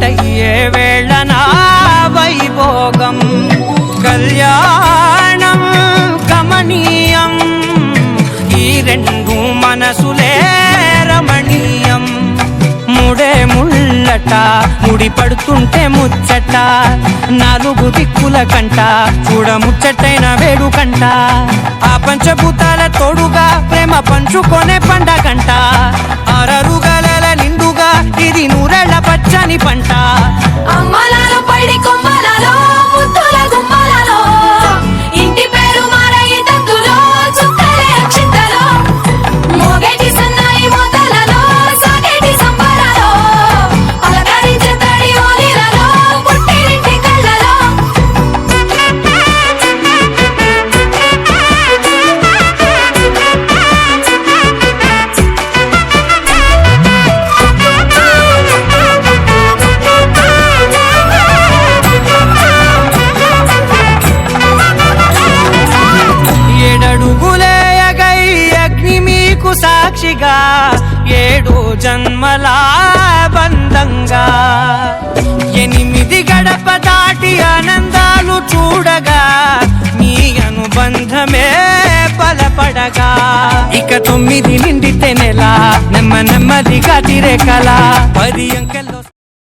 ఒకటయ్యే వేళన వైభోగం కళ్యాణం కమనీయం ఈ రెండు మనసులే రమణీయం ముడే ముళ్ళట ముడి పడుతుంటే ముచ్చట నాలుగు దిక్కుల కంట చూడ ముచ్చటైన వేడుకంట ఆ పంచభూతాల తోడుగా ప్రేమ పంచుకొనే పండగంట ఆరరుగల నిండుగా ఇది నూరెళ్ళ పచ్చని పంట అమ్మలాలో పడి కొమ్మలలో ముద్దుల గుమ్మలలో ఇంటి పేరు మారయి తందులో చుక్కలే అక్షింతలో మోగేటి సన్నాయి మోతలలో సాగేటి సంబరాలో అలకరించే తడి ఓలిలలో పుట్టినింటి కళ్ళలో ఏడడుగులేయగై అగ్ని మీకు సాక్షిగా 7 జన్మల బంధంగా 8 గడప దాటి ఆనందాలు చూడగా మీ అనుబంధమే బలపడగా ఇక 9 నిండితే నెల నెమ్మదిగా తిరే కల 10 అంకెల్లో